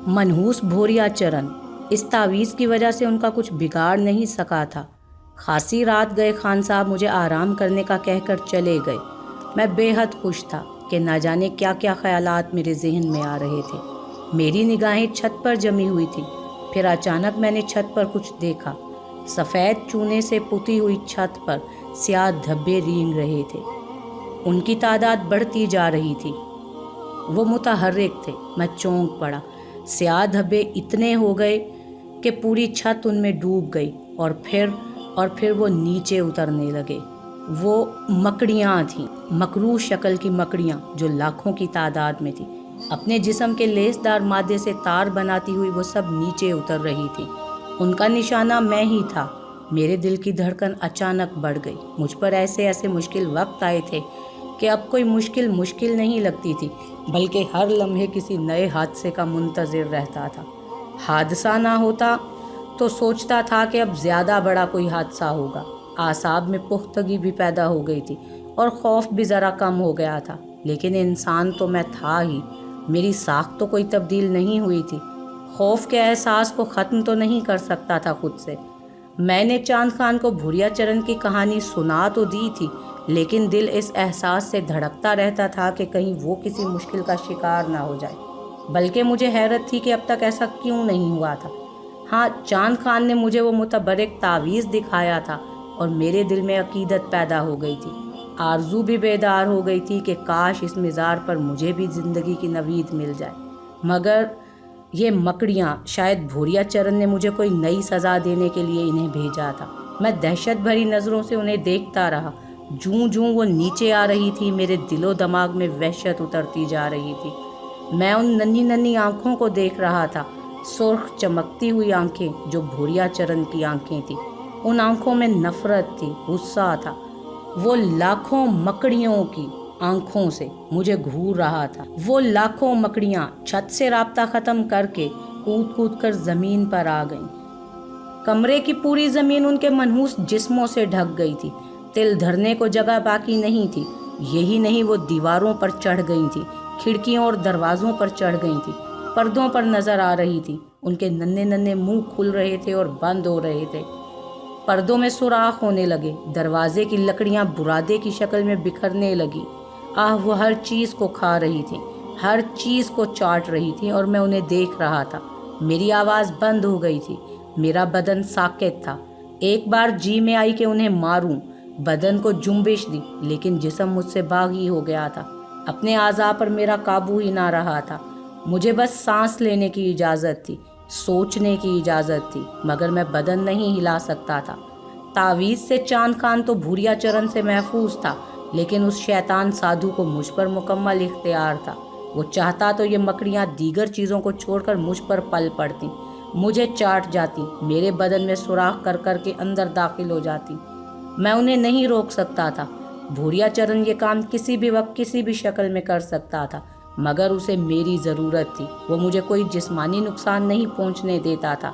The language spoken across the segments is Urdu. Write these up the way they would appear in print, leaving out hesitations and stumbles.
منحوس بھوریا چرن، اس تعویذ کی وجہ سے ان کا کچھ بگاڑ نہیں سکا تھا۔ خاصی رات گئے خان صاحب مجھے آرام کرنے کا کہہ کر چلے گئے۔ میں بے حد خوش تھا کہ نہ جانے کیا کیا خیالات میرے ذہن میں آ رہے تھے۔ میری نگاہیں چھت پر جمی ہوئی تھی۔ پھر اچانک میں نے چھت پر کچھ دیکھا۔ سفید چونے سے پتی ہوئی چھت پر سیاہ دھبے رینگ رہے تھے۔ ان کی تعداد بڑھتی جا رہی تھی۔ وہ متحرک تھے۔ میں چونک پڑا۔ سیاہ دھبے اتنے ہو گئے کہ پوری چھت ان میں ڈوب گئی اور پھر وہ نیچے اترنے لگے۔ وہ مکڑیاں تھیں، مکروہ شکل کی مکڑیاں جو لاکھوں کی تعداد میں تھیں۔ اپنے جسم کے لیس دار مادے سے تار بناتی ہوئی وہ سب نیچے اتر رہی تھیں۔ ان کا نشانہ میں ہی تھا۔ میرے دل کی دھڑکن اچانک بڑھ گئی۔ مجھ پر ایسے مشکل وقت آئے تھے کہ اب کوئی مشکل نہیں لگتی تھی، بلکہ ہر لمحے کسی نئے حادثے کا منتظر رہتا تھا۔ حادثہ نہ ہوتا تو سوچتا تھا کہ اب زیادہ بڑا کوئی حادثہ ہوگا۔ اعصاب میں پختگی بھی پیدا ہو گئی تھی اور خوف بھی ذرا کم ہو گیا تھا، لیکن انسان تو میں تھا ہی، میری ساکھ تو کوئی تبدیل نہیں ہوئی تھی۔ خوف کے احساس کو ختم تو نہیں کر سکتا تھا خود سے۔ میں نے چاند خان کو بھوریا چرن کی کہانی سنا تو دی تھی، لیکن دل اس احساس سے دھڑکتا رہتا تھا کہ کہیں وہ کسی مشکل کا شکار نہ ہو جائے۔ بلکہ مجھے حیرت تھی کہ اب تک ایسا کیوں نہیں ہوا تھا۔ ہاں، چاند خان نے مجھے وہ متبرک تعویذ دکھایا تھا اور میرے دل میں عقیدت پیدا ہو گئی تھی۔ آرزو بھی بیدار ہو گئی تھی کہ کاش اس مزار پر مجھے بھی زندگی کی نوید مل جائے۔ مگر یہ مکڑیاں، شاید بھوریا چرن نے مجھے کوئی نئی سزا دینے کے لیے انہیں بھیجا تھا۔ میں دہشت بھری نظروں سے انہیں دیکھتا رہا۔ جوں وہ نیچے آ رہی تھی، میرے دل و دماغ میں وحشت اترتی جا رہی تھی۔ میں ان ننھی آنکھوں کو دیکھ رہا تھا، سرخ چمکتی ہوئی آنکھیں جو بھوریا چرن کی آنکھیں تھیں۔ ان آنکھوں میں نفرت تھی، غصہ تھا۔ وہ لاکھوں مکڑیوں کی آنکھوں سے مجھے گھور رہا تھا۔ وہ لاکھوں مکڑیاں چھت سے رابطہ ختم کر کے کود کر زمین پر آ گئیں۔ کمرے کی پوری زمین ان کے منحوس جسموں سے ڈھک گئی تھی۔ تل دھرنے کو جگہ باقی نہیں تھی۔ یہی نہیں، وہ دیواروں پر چڑھ گئی تھی، کھڑکیوں اور دروازوں پر چڑھ گئی تھی، پردوں پر نظر آ رہی تھی۔ ان کے ننھے منہ کھل رہے تھے اور بند ہو رہے تھے۔ پردوں میں سوراخ ہونے لگے، دروازے کی لکڑیاں برادے کی شکل میں بکھرنے لگی۔ وہ ہر چیز کو کھا رہی تھی، ہر چیز کو چاٹ رہی تھی اور میں انہیں دیکھ رہا تھا۔ میری آواز بند ہو گئی تھی، میرا بدن ساکت تھا۔ ایک بار جی میں آئی کہ انہیں ماروں، بدن کو جنبش دی، لیکن جسم مجھ سے باغی ہو گیا تھا۔ اپنے اعضاء پر میرا قابو ہی نہ رہا تھا۔ مجھے بس سانس لینے کی اجازت تھی، سوچنے کی اجازت تھی، مگر میں بدن نہیں ہلا سکتا تھا۔ تعویذ سے چاند خان تو بھوریا چرن سے محفوظ تھا، لیکن اس شیطان سادھو کو مجھ پر مکمل اختیار تھا۔ وہ چاہتا تو یہ مکڑیاں دیگر چیزوں کو چھوڑ کر مجھ پر پل پڑتی، مجھے چاٹ جاتی، میرے بدن میں سوراخ کر کے اندر داخل ہو جاتی۔ میں انہیں نہیں روک سکتا تھا۔ بھوریا چرن یہ کام کسی بھی وقت کسی بھی شکل میں کر سکتا تھا، مگر اسے میری ضرورت تھی۔ وہ مجھے کوئی جسمانی نقصان نہیں پہنچنے دیتا تھا۔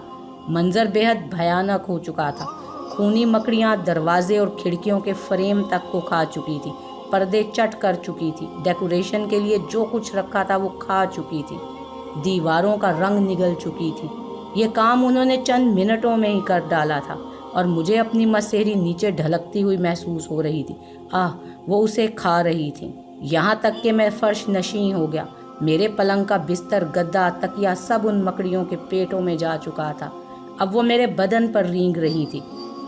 منظر بے حد بھیانک ہو چکا تھا۔ خونی مکڑیاں دروازے اور کھڑکیوں کے فریم تک کو کھا چکی تھی، پردے چٹ کر چکی تھی، ڈیکوریشن کے لیے جو کچھ رکھا تھا وہ کھا چکی تھی، دیواروں کا رنگ نگل چکی تھی۔ یہ کام انہوں نے چند منٹوں میں ہی کر ڈالا تھا اور مجھے اپنی مسیری نیچے ڈھلکتی ہوئی محسوس ہو رہی تھی۔ وہ اسے کھا رہی تھیں، یہاں تک کہ میں فرش نشیں ہو گیا۔ میرے پلنگ کا بستر، گدا، تکیا سب ان مکڑیوں کے پیٹوں میں جا چکا تھا۔ اب وہ میرے بدن پر رینگ رہی تھی۔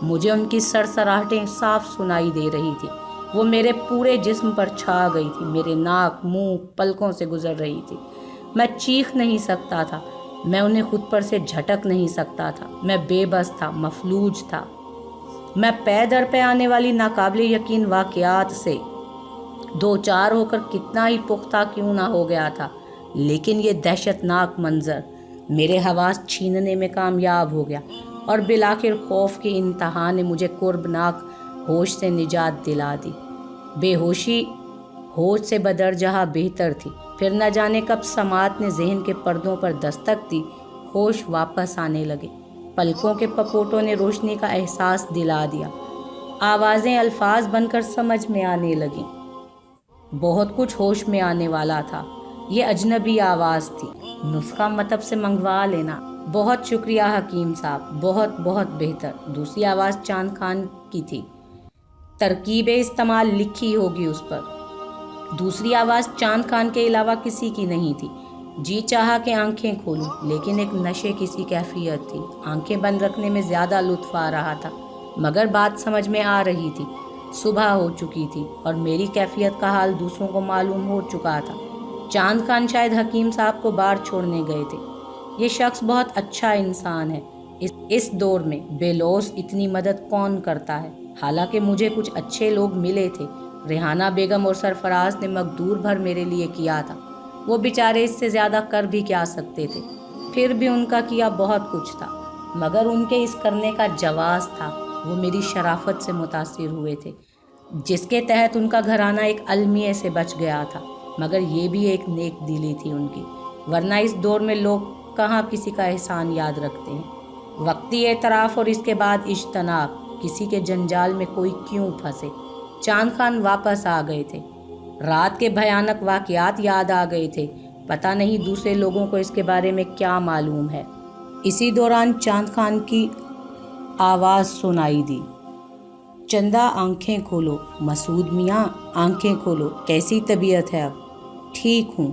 مجھے ان کی سرسراہٹیں صاف سنائی دے رہی تھی۔ وہ میرے پورے جسم پر چھا گئی تھی، میرے ناک، منہ، پلکوں سے گزر رہی تھی۔ میں چیخ نہیں سکتا تھا، میں انہیں خود پر سے جھٹک نہیں سکتا تھا۔ میں بے بس تھا، مفلوج تھا۔ میں پے در پہ آنے والی ناقابل یقین واقعات سے دو چار ہو کر کتنا ہی پختہ کیوں نہ ہو گیا تھا، لیکن یہ دہشت ناک منظر میرے حواس چھیننے میں کامیاب ہو گیا اور بالآخر خوف کی انتہا نے مجھے قربناک ہوش سے نجات دلا دی۔ بے ہوشی ہوش سے بدرجہ بہتر تھی۔ پھر نہ جانے کب سماعت نے ذہن کے پردوں پر دستک دی، ہوش واپس آنے لگے، پلکوں کے پپوٹوں نے روشنی کا احساس دلا دیا، آوازیں الفاظ بن کر سمجھ میں آنے لگیں۔ بہت کچھ ہوش میں آنے والا تھا، یہ اجنبی آواز تھی، نسخہ مطب سے منگوا لینا۔ بہت شکریہ حکیم صاحب، بہت بہت بہتر۔ دوسری آواز چاند خان کی تھی، ترکیب استعمال لکھی ہوگی اس پر۔ دوسری آواز چاند خان کے علاوہ کسی کی نہیں تھی۔ جی چاہا کہ آنکھیں کھولوں، لیکن ایک نشے کی سی کیفیت تھی۔ آنکھیں بند رکھنے میں زیادہ لطف آ رہا تھا، مگر بات سمجھ میں آ رہی تھی۔ صبح ہو چکی تھی اور میری کیفیت کا حال دوسروں کو معلوم ہو چکا تھا۔ چاند خان شاید حکیم صاحب کو بار چھوڑنے گئے تھے۔ یہ شخص بہت اچھا انسان ہے۔ اس دور میں بے لوث اتنی مدد کون کرتا ہے؟ حالانکہ مجھے کچھ اچھے لوگ ملے تھے۔ ریحانہ بیگم اور سرفراز نے مقدور بھر میرے لیے کیا تھا۔ وہ بیچارے اس سے زیادہ کر بھی کیا سکتے تھے؟ پھر بھی ان کا کیا بہت کچھ تھا، مگر ان کے اس کرنے کا جواز تھا۔ وہ میری شرافت سے متاثر ہوئے تھے، جس کے تحت ان کا گھرانہ ایک المیے سے بچ گیا تھا، مگر یہ بھی ایک نیک دلی تھی ان کی، ورنہ اس دور میں لوگ کہاں کسی کا احسان یاد رکھتے ہیں۔ وقتی اعتراف اور اس کے بعد اجتناب، کسی کے جنجال میں کوئی کیوں پھنسے؟ چاند خان واپس آ گئے تھے۔ رات کے بھیانک واقعات یاد آ گئے تھے۔ پتہ نہیں دوسرے لوگوں کو اس کے بارے میں کیا معلوم ہے۔ اسی دوران چاند خان کی آواز سنائی دی، چندہ آنکھیں کھولو، مسعود میاں آنکھیں کھولو، کیسی طبیعت ہے اب؟ ٹھیک ہوں۔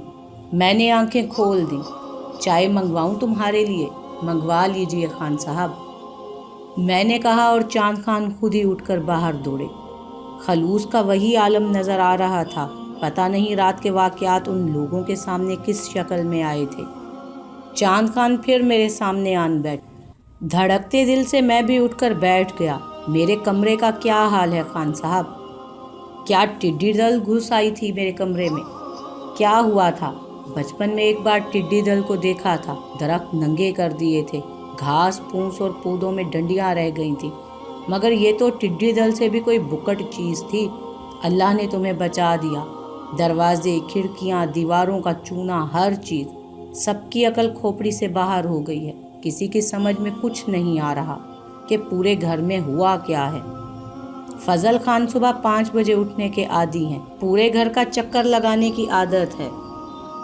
میں نے آنکھیں کھول دیں۔ چائے منگواؤں تمہارے لیے؟ منگوا لیجئے خان صاحب، میں نے کہا، اور چاند خان خود ہی اٹھ کر باہر دوڑے۔ خلوص کا وہی عالم نظر آ رہا تھا۔ پتہ نہیں رات کے واقعات ان لوگوں کے سامنے کس شکل میں آئے تھے۔ چاند خان پھر میرے سامنے آن بیٹھ۔ دھڑکتے دل سے میں بھی اٹھ کر بیٹھ گیا۔ میرے کمرے کا کیا حال ہے خان صاحب؟ کیا ٹڈی دل گھس آئی تھی میرے کمرے میں؟ کیا ہوا تھا؟ بچپن میں ایک بار ٹڈی دل کو دیکھا تھا۔ درخت ننگے کر دیے تھے، گھاس پھوس اور پودوں میں ڈنڈیاں رہ گئی تھیں، مگر یہ تو ٹڈی دل سے بھی کوئی بکٹ چیز تھی۔ اللہ نے تمہیں بچا دیا۔ دروازے، کھڑکیاں، دیواروں کا چونا، ہر چیز، سب کی عقل کھوپڑی سے باہر ہو گئی ہے۔ کسی کی سمجھ میں کچھ نہیں آ رہا کہ پورے گھر میں ہوا کیا ہے۔ فضل خان صبح 5 بجے اٹھنے کے عادی ہیں، پورے گھر کا چکر لگانے کی عادت ہے،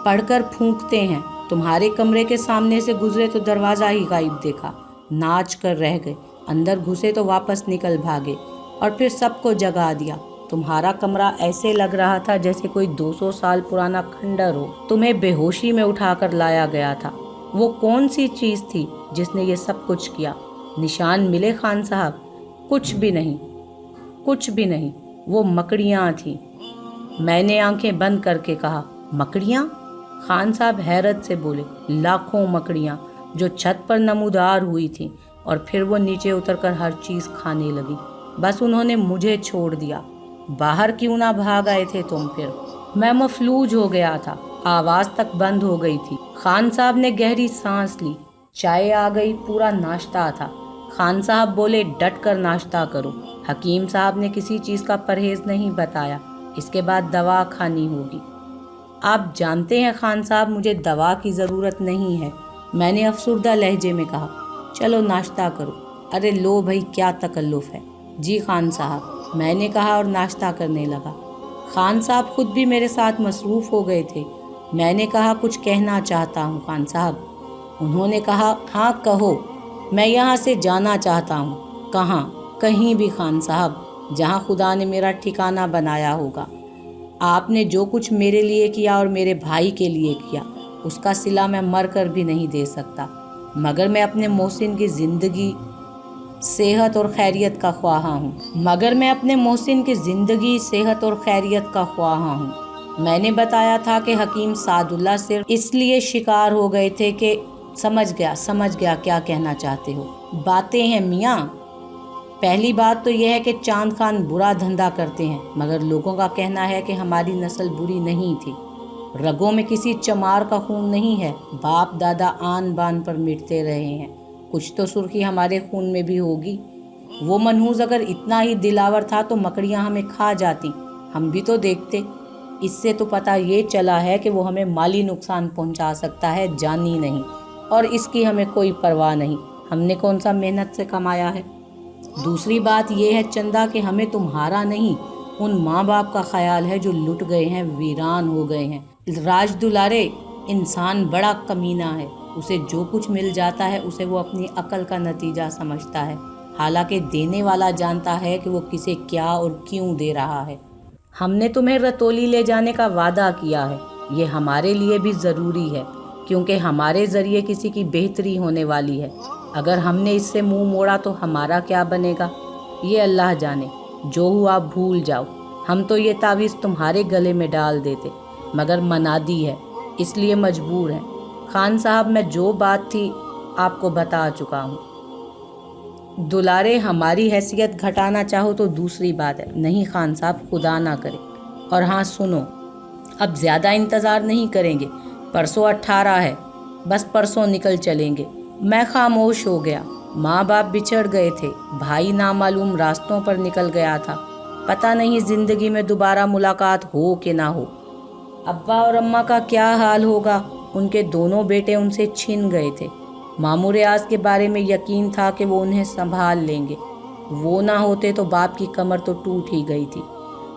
پڑھ کر پھونکتے ہیں۔ تمہارے کمرے کے سامنے سے گزرے تو دروازہ ہی غائب دیکھا، ناچ کر رہ گئے، اندر گھسے تو واپس نکل بھاگے اور پھر سب کو جگا دیا۔ تمہارا کمرہ ایسے لگ رہا تھا جیسے کوئی 200 سال پرانا کھنڈر ہو۔ تمہیں بے ہوشی میں اٹھا کر لایا گیا تھا۔ وہ کون سی چیز تھی جس نے یہ سب کچھ کیا؟ نشان ملے خان صاحب؟ کچھ بھی نہیں، کچھ بھی نہیں۔ وہ مکڑیاں تھیں۔ میں نے آنکھیں بند کر کے کہا، مکڑیاں؟ خان صاحب حیرت سے بولے، لاکھوں مکڑیاں جو چھت پر نمودار ہوئی تھیں، اور پھر وہ نیچے اتر کر ہر چیز کھانے لگی۔ بس انہوں نے مجھے چھوڑ دیا۔ باہر کیوں نہ بھاگ آئے تھے تم پھر؟ میں مفلوج ہو گیا تھا، آواز تک بند ہو گئی تھی۔ خان صاحب نے گہری سانس لی۔ چائے آ گئی، پورا ناشتہ تھا۔ خان صاحب بولے، ڈٹ کر ناشتہ کرو، حکیم صاحب نے کسی چیز کا پرہیز نہیں بتایا، اس کے بعد دوا کھانی ہوگی۔ آپ جانتے ہیں خان صاحب، مجھے دوا کی ضرورت نہیں ہے، میں نے افسردہ لہجے میں کہا۔ چلو ناشتہ کرو۔ ارے لو بھائی، کیا تکلف ہے؟ جی خان صاحب، میں نے کہا اور ناشتہ کرنے لگا۔ خان صاحب خود بھی میرے ساتھ مصروف ہو گئے تھے۔ میں نے کہا، کچھ کہنا چاہتا ہوں خان صاحب۔ انہوں نے کہا، ہاں کہو، میں یہاں سے جانا چاہتا ہوں۔ کہاں؟ کہیں بھی خان صاحب، جہاں خدا نے میرا ٹھکانہ بنایا ہوگا۔ آپ نے جو کچھ میرے لیے کیا اور میرے بھائی کے لیے کیا، اس کا صلہ میں مر کر بھی نہیں دے سکتا، مگر میں اپنے محسن کی زندگی، صحت اور خیریت کا خواہاں ہوں۔ میں نے بتایا تھا کہ حکیم سعد اللہ صرف اس لیے شکار ہو گئے تھے کہ سمجھ گیا کیا کہنا چاہتے ہو۔ باتیں ہیں میاں۔ پہلی بات تو یہ ہے کہ چاند خان برا دھندا کرتے ہیں، مگر لوگوں کا کہنا ہے کہ ہماری نسل بری نہیں تھی، رگوں میں کسی چمار کا خون نہیں ہے، باپ دادا آن بان پر مٹتے رہے ہیں، کچھ تو سرخی ہمارے خون میں بھی ہوگی۔ وہ منحوس اگر اتنا ہی دلاور تھا تو مکڑیاں ہمیں کھا جاتی، ہم بھی تو دیکھتے۔ اس سے تو پتہ یہ چلا ہے کہ وہ ہمیں مالی نقصان پہنچا سکتا ہے، جانی نہیں، اور اس کی ہمیں کوئی پرواہ نہیں، ہم نے کون سا محنت سے کمایا ہے۔ دوسری بات یہ ہے چندہ کہ ہمیں تمہارا نہیں، ان ماں باپ کا خیال ہے جو لٹ گئے ہیں، ویران ہو گئے ہیں، راج دلارے، انسان بڑا کمینہ ہے، اسے جو کچھ مل جاتا ہے اسے وہ اپنی عقل کا نتیجہ سمجھتا ہے، حالانکہ دینے والا جانتا ہے کہ وہ کسے کیا اور کیوں دے رہا ہے۔ ہم نے تمہیں رتولی لے جانے کا وعدہ کیا ہے، یہ ہمارے لیے بھی ضروری ہے، کیونکہ ہمارے ذریعے کسی کی بہتری ہونے والی ہے۔ اگر ہم نے اس سے منہ موڑا تو ہمارا کیا بنے گا، یہ اللہ جانے۔ جو ہوا بھول جاؤ، ہم تو یہ تعویذ تمہارے گلے میں ڈال دیتے، مگر منادی ہے اس لیے مجبور ہیں۔ خان صاحب، میں جو بات تھی آپ کو بتا چکا ہوں۔ دلارے، ہماری حیثیت گھٹانا چاہو تو دوسری بات ہے، نہیں خان صاحب، خدا نہ کرے۔ اور ہاں سنو، اب زیادہ انتظار نہیں کریں گے، پرسوں 18 ہے، بس پرسوں نکل چلیں گے۔ میں خاموش ہو گیا۔ ماں باپ بچھڑ گئے تھے، بھائی نامعلوم راستوں پر نکل گیا تھا، پتہ نہیں زندگی میں دوبارہ ملاقات ہو کہ نہ ہو۔ ابا اور اماں کا کیا حال ہوگا، ان کے دونوں بیٹے ان سے چھن گئے تھے۔ ماموں ریاض کے بارے میں یقین تھا کہ وہ انہیں سنبھال لیں گے، وہ نہ ہوتے تو باپ کی کمر تو ٹوٹ ہی گئی تھی۔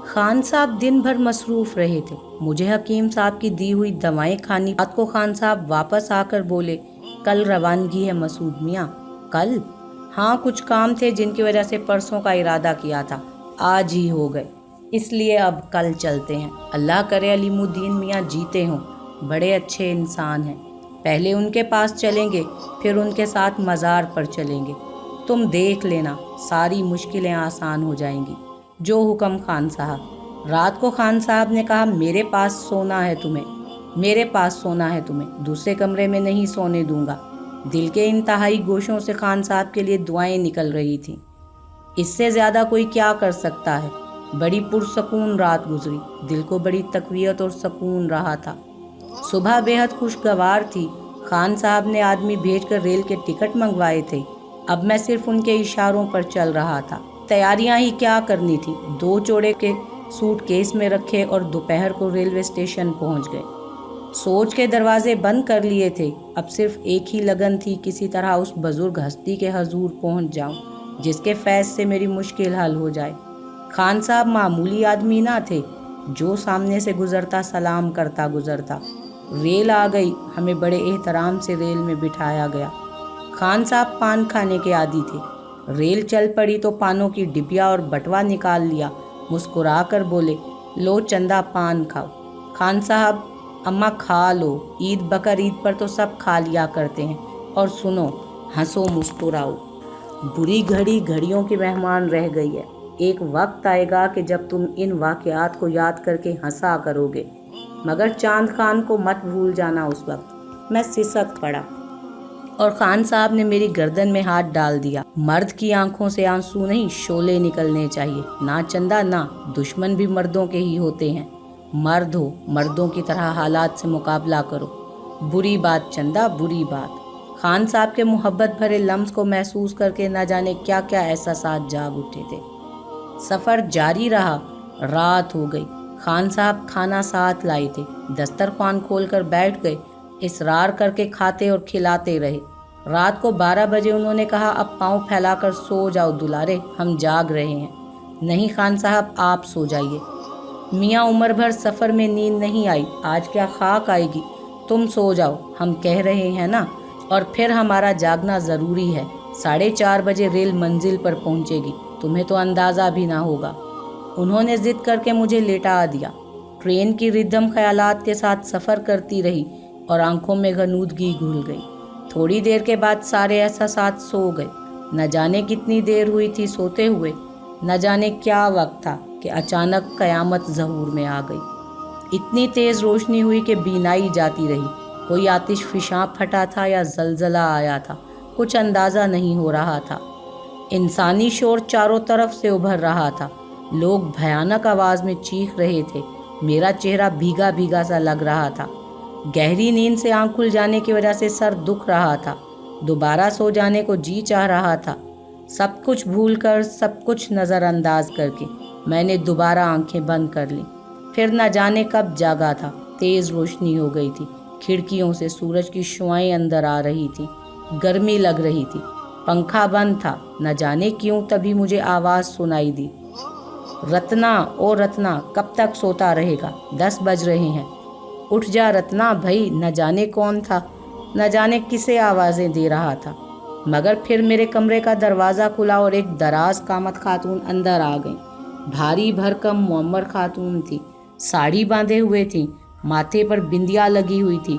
خان صاحب دن بھر مصروف رہے تھے، مجھے حکیم صاحب کی دی ہوئی دوائیں کھانی۔ رات کو خان صاحب واپس آ کر بولے، کل روانگی ہے مسعود میاں۔ کل؟ ہاں، کچھ کام تھے جن کی وجہ سے پرسوں کا ارادہ کیا تھا، آج ہی ہو گئے، اس لیے اب کل چلتے ہیں۔ اللہ کرے علیم الدین میاں جیتے ہوں، بڑے اچھے انسان ہیں۔ پہلے ان کے پاس چلیں گے، پھر ان کے ساتھ مزار پر چلیں گے، تم دیکھ لینا، ساری مشکلیں آسان ہو جائیں گی۔ جو حکم خان صاحب۔ رات کو خان صاحب نے کہا، میرے پاس سونا ہے تمہیں، دوسرے کمرے میں نہیں سونے دوں گا۔ دل کے انتہائی گوشوں سے خان صاحب کے لیے دعائیں نکل رہی تھیں۔ اس سے زیادہ کوئی کیا کر سکتا ہے؟ بڑی پرسکون رات گزری، دل کو بڑی تقویت اور سکون رہا تھا۔ صبح بے حد خوشگوار تھی۔ خان صاحب نے آدمی بھیج کر ریل کے ٹکٹ منگوائے تھے، اب میں صرف ان کے اشاروں پر چل رہا تھا۔ تیاریاں ہی کیا کرنی تھی، 2 جوڑے کے سوٹ کیس میں رکھے اور دوپہر کو ریلوے اسٹیشن پہنچ گئے۔ سوچ کے دروازے بند کر لیے تھے، اب صرف ایک ہی لگن تھی، کسی طرح اس بزرگ ہستی کے حضور پہنچ جاؤں جس کے فیض سے میری مشکل حل ہو جائے۔ خان صاحب معمولی آدمی نہ تھے، جو سامنے سے گزرتا سلام کرتا گزرتا۔ ریل آ گئی، ہمیں بڑے احترام سے ریل میں بٹھایا گیا۔ خان صاحب پان کھانے کے عادی تھے، ریل چل پڑی تو پانوں کی ڈبیا اور بٹوا نکال لیا، مسکرا کر بولے، لو چندہ پان کھاؤ۔ خان صاحب، اماں کھا لو، عید بقر عید پر تو سب کھا لیا کرتے ہیں، اور سنو، ہنسو مسکراؤ، بری گھڑی گھڑیوں کی مہمان رہ گئی ہے، ایک وقت آئے گا کہ جب تم ان واقعات کو یاد کر کے ہنسا کرو گے، مگر چاند خان کو مت بھول جانا اس وقت۔ میں سسک پڑا اور خان صاحب نے میری گردن میں ہاتھ ڈال دیا۔ مرد کی آنکھوں سے آنسو نہیں، شعلے نکلنے چاہیے، نہ چندہ نہ، دشمن بھی مردوں کے ہی ہوتے ہیں، مرد ہو، مردوں کی طرح حالات سے مقابلہ کرو۔ بری بات چندہ، بری بات۔ خان صاحب کے محبت بھرے لمس کو محسوس کر کے نہ جانے کیا کیا احساسات جاگ اٹھے تھے۔ سفر جاری رہا، رات ہو گئی۔ خان صاحب کھانا ساتھ لائے تھے، دسترخوان کھول کر بیٹھ گئے، اصرار کر کے کھاتے اور کھلاتے رہے۔ رات کو 12 بجے انہوں نے کہا، اب پاؤں پھیلا کر سو جاؤ دلارے، ہم جاگ رہے ہیں۔ نہیں خان صاحب، آپ سو جائیے، میاں عمر بھر سفر میں نیند نہیں آئی، آج کیا خاک آئے گی، تم سو جاؤ، ہم کہہ رہے ہیں نا، اور پھر ہمارا جاگنا ضروری ہے۔ 4:30 بجے ریل منزل پر پہنچے گی، تمہیں تو اندازہ بھی نہ ہوگا۔ انہوں نے ضد کر کے مجھے لیٹا دیا۔ ٹرین کی ردھم خیالات کے ساتھ سفر کرتی رہی اور آنکھوں میں غنودگی گھل گئی۔ تھوڑی دیر کے بعد سارے احساسات سو گئے۔ نہ جانے کتنی دیر ہوئی تھی سوتے ہوئے، نہ جانے کیا وقت تھا کہ اچانک قیامت ظہور میں آ گئی۔ اتنی تیز روشنی ہوئی کہ بینائی جاتی رہی، کوئی آتش فشاں پھٹا تھا یا زلزلہ آیا تھا، کچھ اندازہ نہیں ہو رہا تھا۔ انسانی شور چاروں طرف سے ابھر رہا تھا، لوگ بھیانک آواز میں چیخ رہے تھے، میرا چہرہ بھیگا بھیگا سا لگ رہا تھا۔ گہری نیند سے آنکھ کھل جانے کی وجہ سے سر دکھ رہا تھا، دوبارہ سو جانے کو جی چاہ رہا تھا۔ سب کچھ بھول کر، سب کچھ نظر انداز کر کے میں نے دوبارہ آنکھیں بند کر لیں۔ پھر نہ جانے کب جاگا تھا، تیز روشنی ہو گئی تھی، کھڑکیوں سے سورج کی شعائیں اندر آ رہی تھی، گرمی لگ رہی تھی، پنکھا بند تھا۔ نہ جانے کیوں تبھی مجھے آواز سنائی دی، رتنا او رتنا، کب تک سوتا رہے گا، 10 بج رہے ہیں، اٹھ جا رتنا بھائی، نہ جانے کون تھا، نہ جانے کسے آوازیں دے رہا تھا، مگر پھر میرے کمرے کا دروازہ کھلا اور ایک دراز قامت خاتون اندر آ گئیں۔ بھاری بھرکم معمر خاتون تھی، ساڑی باندھے ہوئے تھیں، ماتھے پر بندیا لگی ہوئی تھی،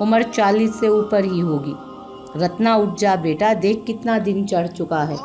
عمر 40 سے اوپر ہی ہوگی۔ رتنا اٹھ جا بیٹا، دیکھ کتنا دن چڑھ چکا ہے۔